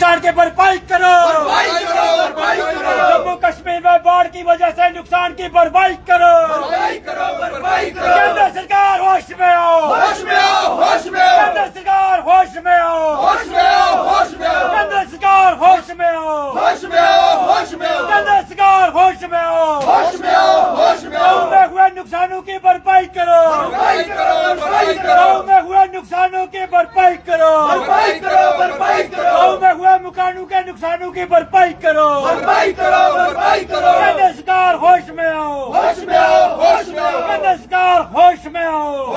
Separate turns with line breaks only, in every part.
नुकसान की भरपाई करो। जम्मू कश्मीर में बाढ़ की वजह से नुकसान की भरपाई करो। केंद्र सरकार होश में आओ, केंद्र सरकार होश में आओ, केंद्र सरकार होश में आओ, केंद्र सरकार होश में आओ। गाँव में हुए नुकसानों की भरपाई करो, गाँव में हुए नुकसानों की भरपाई करो, गाँव में हुए मकानों के नुकसानों की भरपाई करो। केंद्र सरकार होश में आओ, केंद्र सरकार होश में आओ,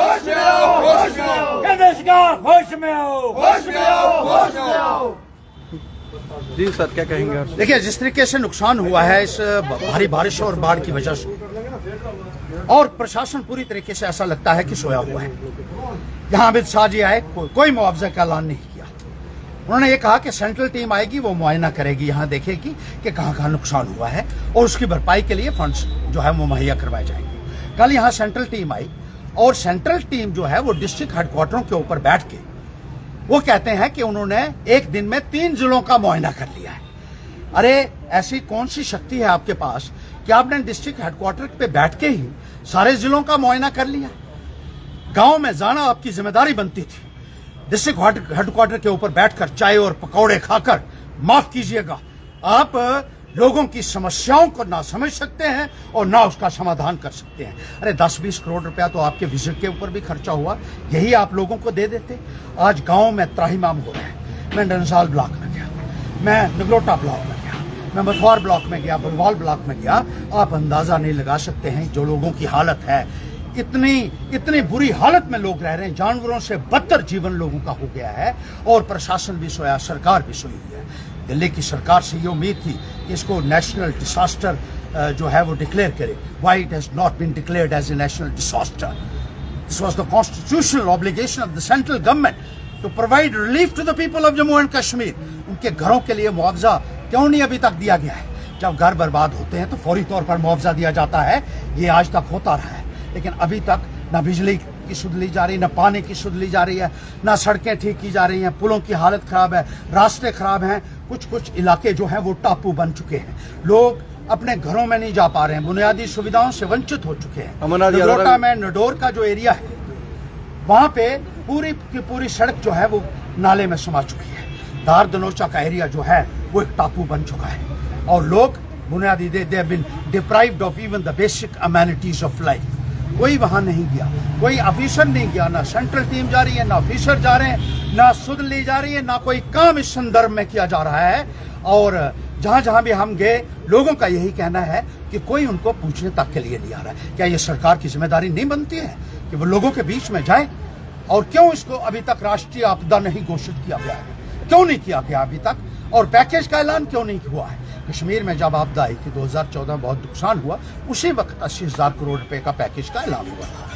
केंद्र सरकार होश में आओ।
जी सर, क्या कहेंगे आप?
देखिए, जिस तरीके से नुकसान हुआ है इस भारी बारिश और बाढ़ की वजह से, और प्रशासन पूरी तरीके से ऐसा लगता है कि सोया हुआ है। यहाँ अमित शाह जी आए, कोई मुआवजा का ऐलान नहीं किया। उन्होंने ये कहा कि सेंट्रल टीम आएगी, वो मुआयना करेगी, यहाँ देखेगी कि कहाँ नुकसान हुआ है और उसकी भरपाई के लिए फंड्स जो है वो मुहैया करवाए जाएंगे। कल यहाँ सेंट्रल टीम आई और सेंट्रल टीम जो है वो डिस्ट्रिक्ट हेडक्वार्टरों के ऊपर बैठ के वो कहते हैं कि उन्होंने एक दिन में 3 जिलों का मुआयना कर लिया है। अरे, ऐसी कौन सी शक्ति है आपके पास कि आपने डिस्ट्रिक्ट हेडक्वार्टर पे बैठ के ही सारे जिलों का मुआयना कर लिया? गांव में जाना आपकी जिम्मेदारी बनती थी। डिस्ट्रिक्ट हेडक्वार्टर के ऊपर बैठकर चाय और पकौड़े खाकर, माफ कीजिएगा, आप लोगों की समस्याओं को ना समझ सकते हैं और ना उसका समाधान कर सकते हैं। अरे 10-20 करोड़ रुपया तो आपके विजिट के ऊपर भी खर्चा हुआ, यही आप लोगों को दे देते। आज गांव में त्राहिमाम हो रहे हैं। मैं डंसाल ब्लॉक में गया, मैं नगरोटा ब्लॉक में गया, मैं मथुआर ब्लॉक में गया, बलवाल ब्लॉक में गया। आप अंदाजा नहीं लगा सकते हैं जो लोगों की हालत है। इतनी बुरी हालत में लोग रह रहे हैं, जानवरों से बदतर जीवन लोगों का हो गया है। और प्रशासन भी सोया, सरकार भी सोई हुई है। दिल्ली की सरकार से ये उम्मीद थी कि इसको नेशनल डिसास्टर जो है वो डिक्लेयर करे। Why it has not been declared as a national disaster? This was the constitutional obligation of the central government to provide relief to the people of Jammu and Kashmir. उनके घरों के लिए मुआवजा क्यों नहीं अभी तक दिया गया है? जब घर बर्बाद होते हैं तो फौरी तौर पर मुआवजा दिया जाता है, ये आज तक होता रहा है। लेकिन अभी तक ना बिजली की सुध ली जा रही, ना पानी की सुध ली जा रही है, ना सड़कें ठीक की जा रही हैं, पुलों की हालत खराब है, रास्ते खराब हैं। कुछ इलाके जो हैं वो टापू बन चुके हैं। लोग अपने घरों में नहीं जा पा रहे हैं, बुनियादी सुविधाओं से वंचित हो चुके हैं। नगरोटा में नडोर का जो एरिया है, वहां पे पूरी की पूरी सड़क जो है वो नाले में समा चुकी है। धार दनोचा का एरिया जो है वो एक टापू बन चुका है और लोग बुनियादी they have been deprived of even the basic amenities of life. कोई वहां नहीं गया, कोई ऑफिसर नहीं गया, ना सेंट्रल टीम जा रही है, ना ऑफिसर जा रहे हैं, ना सुध ली जा रही है, ना कोई काम इस संदर्भ में किया जा रहा है। और जहां भी हम गए, लोगों का यही कहना है कि कोई उनको पूछने तक के लिए नहीं आ रहा है। क्या ये सरकार की जिम्मेदारी नहीं बनती है कि वो लोगों के बीच में जाए? और क्यों इसको अभी तक राष्ट्रीय आपदा नहीं घोषित किया गया है? क्यों नहीं किया गया अभी तक? और पैकेज का ऐलान क्यों नहीं हुआ है? कश्मीर में जब आपदा आई थी 2014 में, बहुत नुकसान हुआ, उसी वक्त 80,000 करोड़ रुपए का पैकेज का ऐलान हुआ था।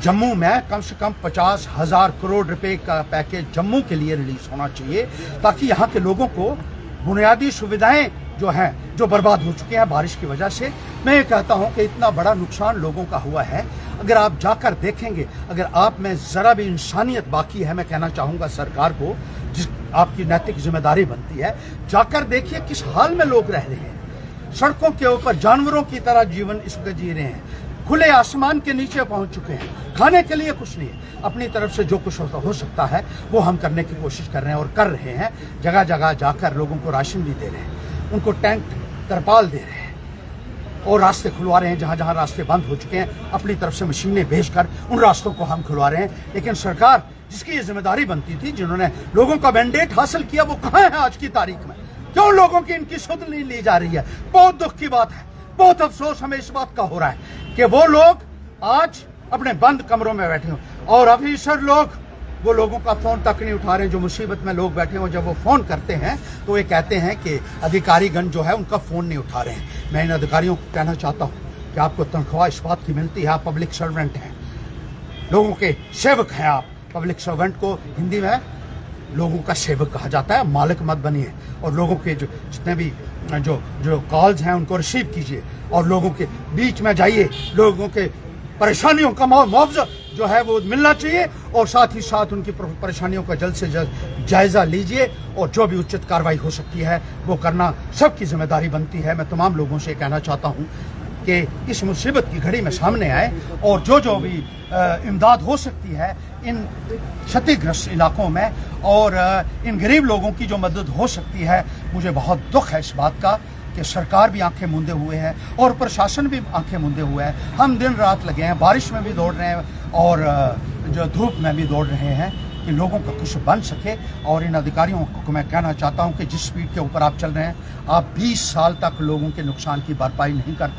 जम्मू में कम से कम 50,000 करोड़ रुपए का पैकेज जम्मू के लिए रिलीज होना चाहिए, ताकि यहाँ के लोगों को बुनियादी सुविधाएं जो हैं, जो बर्बाद हो चुके हैं बारिश की वजह से। मैं ये कहता हूँ कि इतना बड़ा नुकसान लोगों का हुआ है, अगर आप जाकर देखेंगे, अगर आप में जरा भी इंसानियत बाकी है, मैं कहना चाहूँगा सरकार को, जिस आपकी नैतिक जिम्मेदारी बनती है, जाकर देखिए किस हाल में लोग रह रहे हैं। सड़कों के ऊपर जानवरों की तरह जीवन इस वक्त जी रहे हैं, खुले आसमान के नीचे पहुंच चुके हैं, खाने के लिए कुछ नहीं है। अपनी तरफ से जो कुछ हो सकता है वो हम करने की कोशिश कर रहे हैं और कर रहे हैं। जगह जगह जाकर लोगों को राशन भी दे रहे हैं, उनको टेंट तरपाल दे रहे हैं और रास्ते खुलवा रहे हैं। जहां जहां रास्ते बंद हो चुके हैं, अपनी तरफ से मशीनें भेजकर उन रास्तों को हम खुलवा रहे हैं। लेकिन सरकार जिसकी ये जिम्मेदारी बनती थी, जिन्होंने लोगों का मैंडेट हासिल किया, वो कहाँ है आज की तारीख में? क्यों लोगों की इनकी सुध नहीं ली जा रही है? बहुत दुख की बात है, बहुत अफसोस हमें इस बात का हो रहा है कि वो लोग आज अपने बंद कमरों में बैठे हो और ऑफिसर लोग वो लोगों का फोन तक नहीं उठा रहे हैं। जो मुसीबत में लोग बैठे हो, जब वो फोन करते हैं तो ये कहते हैं कि अधिकारीगण जो है उनका फोन नहीं उठा रहे हैं। मैं इन अधिकारियों को कहना चाहता हूँ कि आपको तनख्वाह इस बात की मिलती है, आप पब्लिक सर्वेंट हैं, लोगों के सेवक हैं आप। पब्लिक सर्वेंट को हिंदी में लोगों का सेवक कहा जाता है। मालिक मत बनिए और लोगों के जो जितने भी जो कॉल्स हैं उनको रिसीव कीजिए और लोगों के बीच में जाइए, लोगों के परेशानियों का मुआवजा जो है वो मिलना चाहिए, और साथ ही साथ उनकी परेशानियों का जल्द से जल्द जायजा लीजिए, और जो भी उचित कार्रवाई हो सकती है वो करना सबकी जिम्मेदारी बनती है। मैं तमाम लोगों से कहना चाहता हूँ कि इस मुसीबत की घड़ी में सामने आए, और जो भी इमदाद हो सकती है इन क्षतिग्रस्त इलाकों में, और इन गरीब लोगों की जो मदद हो सकती है, मुझे बहुत दुख है इस बात का कि सरकार भी आंखें मूंदे हुए है और प्रशासन भी आंखें मूंदे हुए है। हम दिन रात लगे हैं, बारिश में भी दौड़ रहे हैं और जो धूप में भी दौड़ रहे हैं कि लोगों का कुछ बन सके। और इन अधिकारियों को मैं कहना चाहता हूं कि जिस स्पीड के ऊपर आप चल रहे हैं, आप 20 साल तक लोगों के नुकसान की भरपाई नहीं कर पा